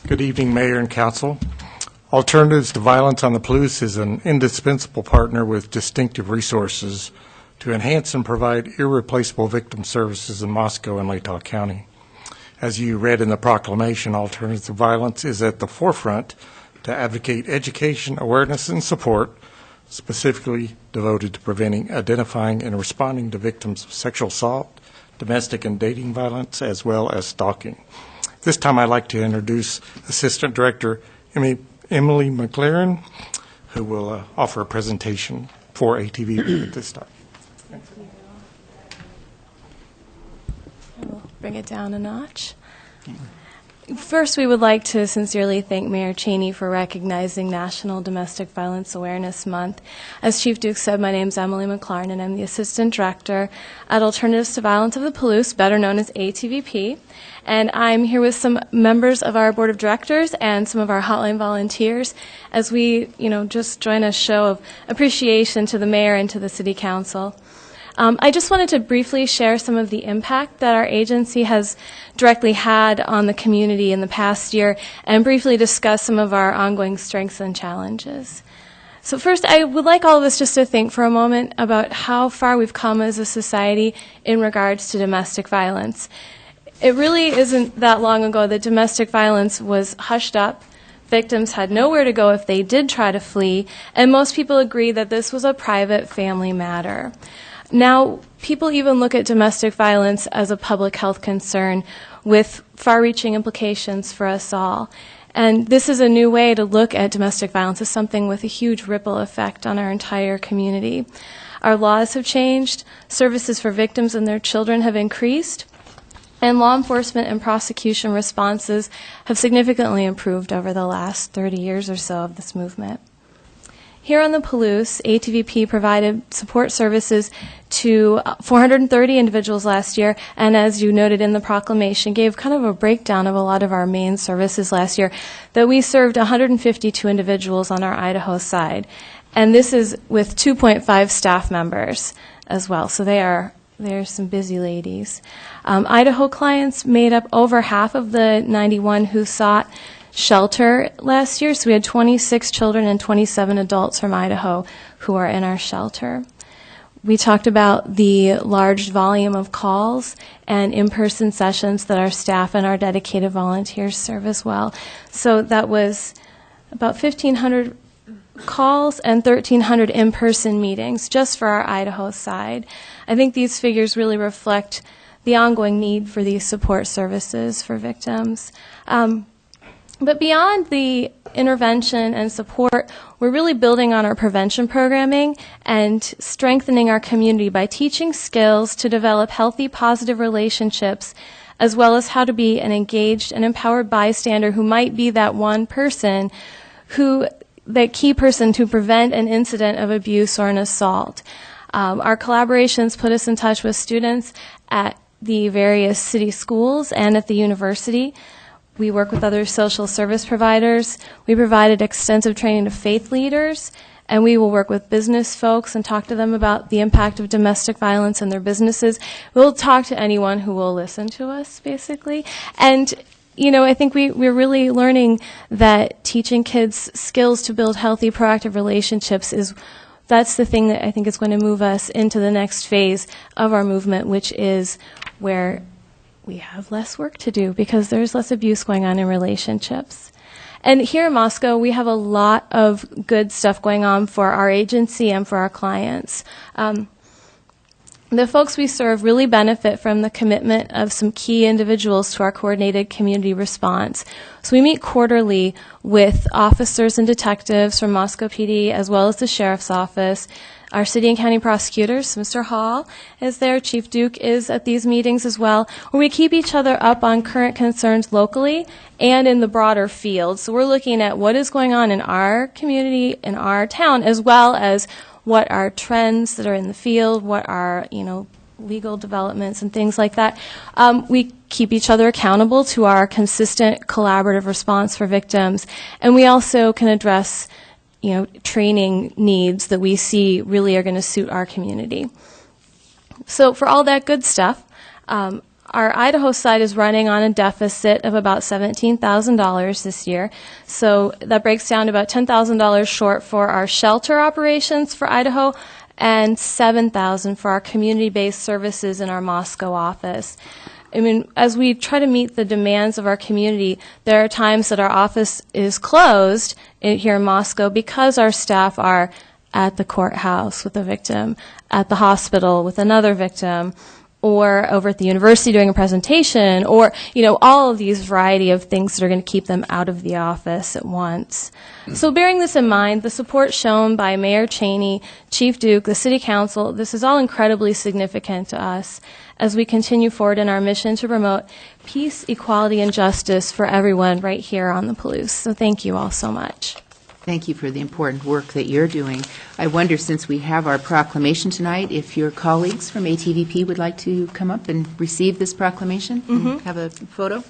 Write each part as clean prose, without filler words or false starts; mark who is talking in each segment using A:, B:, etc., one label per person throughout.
A: Good evening, Mayor and Council. Alternatives to Violence on the Palouse is an indispensable partner with distinctive resources to enhance and provide irreplaceable victim services in Moscow and Latah County. As you read in the proclamation, Alternatives to Violence is at the forefront to advocate education, awareness, and support specifically devoted to preventing, identifying, and responding to victims of sexual assault, domestic and dating violence, as well as stalking. This time I'd like to introduce Assistant Director Emily McLaren, who will offer a presentation for ATV at this time.
B: We'll bring it down a notch. First, we would like to sincerely thank Mayor Cheney for recognizing National Domestic Violence Awareness Month. As Chief Duke said, my name is Emily McLaren, and I'm the Assistant Director at Alternatives to Violence of the Palouse, better known as ATVP. And I'm here with some members of our Board of Directors and some of our hotline volunteers as we, just join a show of appreciation to the Mayor and to the City Council. I just wanted to briefly share some of the impact that our agency has directly had on the community in the past year and briefly discuss some of our ongoing strengths and challenges. So first, I would like all of us just to think for a moment about how far we've come as a society in regards to domestic violence. It really isn't that long ago that domestic violence was hushed up. Victims had nowhere to go if they did try to flee, and most people agree that this was a private family matter. Now, people even look at domestic violence as a public health concern with far-reaching implications for us all. And this is a new way to look at domestic violence as something with a huge ripple effect on our entire community. Our laws have changed, services for victims and their children have increased, and law enforcement and prosecution responses have significantly improved over the last 30 years or so of this movement. Here on the Palouse, ATVP provided support services to 430 individuals last year, and as you noted in the proclamation, gave kind of a breakdown of a lot of our main services last year, that we served 152 individuals on our Idaho side. And this is with 2.5 staff members as well, so they're some busy ladies. Idaho clients made up over half of the 91 who sought shelter last year, so we had 26 children and 27 adults from Idaho who are in our shelter. We talked about the large volume of calls and in-person sessions that our staff and our dedicated volunteers serve as well. So that was about 1,500 calls and 1,300 in-person meetings just for our Idaho side. I think these figures really reflect the ongoing need for these support services for victims. But beyond the intervention and support, we're really building on our prevention programming and strengthening our community by teaching skills to develop healthy, positive relationships, as well as how to be an engaged and empowered bystander who might be that one person that key person to prevent an incident of abuse or an assault. Our collaborations put us in touch with students at the various city schools and at the university. We work with other social service providers. We provided extensive training to faith leaders, and we will work with business folks and talk to them about the impact of domestic violence in their businesses. We'll talk to anyone who will listen to us, basically. And I think we're really learning that teaching kids skills to build healthy, proactive relationships that's the thing that I think is going to move us into the next phase of our movement, which is where we have less work to do because there's less abuse going on in relationships. And here in Moscow, we have a lot of good stuff going on for our agency and for our clients. The folks we serve really benefit from the commitment of some key individuals to our coordinated community response. So we meet quarterly with officers and detectives from Moscow PD as well as the Sheriff's Office. Our city and county prosecutors, Mr. Hall is there, Chief Duke is at these meetings as well, where we keep each other up on current concerns locally and in the broader field. So we're looking at what is going on in our community, in our town, as well as what are trends that are in the field, what are, legal developments and things like that. We keep each other accountable to our consistent collaborative response for victims, and we also can address training needs that we see really are going to suit our community. So for all that good stuff, Our Idaho side is running on a deficit of about $17,000 this year. So that breaks down to about $10,000 short for our shelter operations for Idaho and $7,000 for our community-based services in our Moscow office. I mean, as we try to meet the demands of our community, there are times that our office is closed here in Moscow because our staff are at the courthouse with a victim, at the hospital with another victim, or over at the university doing a presentation, or, all of these variety of things that are going to keep them out of the office at once. So bearing this in mind, the support shown by Mayor Cheney, Chief Duke, the City Council, this is all incredibly significant to us as we continue forward in our mission to promote peace, equality, and justice for everyone right here on the Palouse. So thank you all so much.
C: Thank you for the important work that you're doing. I wonder, since we have our proclamation tonight, if your colleagues from ATVP would like to come up and receive this proclamation and have a photo?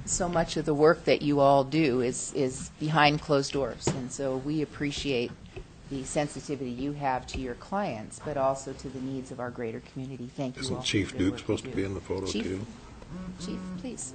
C: So much of the work that you all do is behind closed doors, and so we appreciate the sensitivity you have to your clients, but also to the needs of our greater community. Thank you all.
D: Isn't Chief Duke supposed to be in the photo,
C: Chief?
D: too?
C: Chief, please.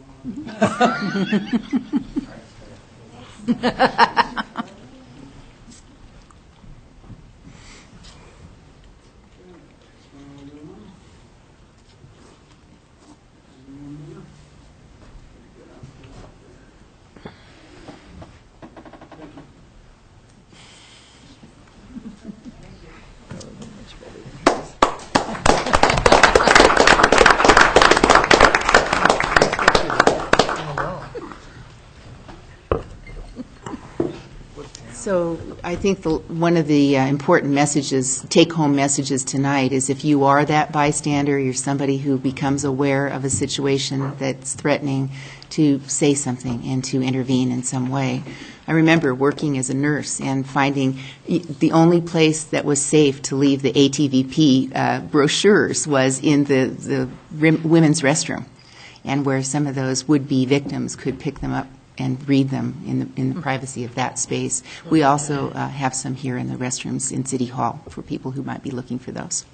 C: So I think one of the important messages, take-home messages tonight is if you are that bystander, you're somebody who becomes aware of a situation that's threatening, to say something and to intervene in some way. I remember working as a nurse and finding the only place that was safe to leave the ATVP brochures was in the women's restroom, and where some of those would-be victims could pick them up and read them in the privacy of that space. We also have some here in the restrooms in City Hall for people who might be looking for those.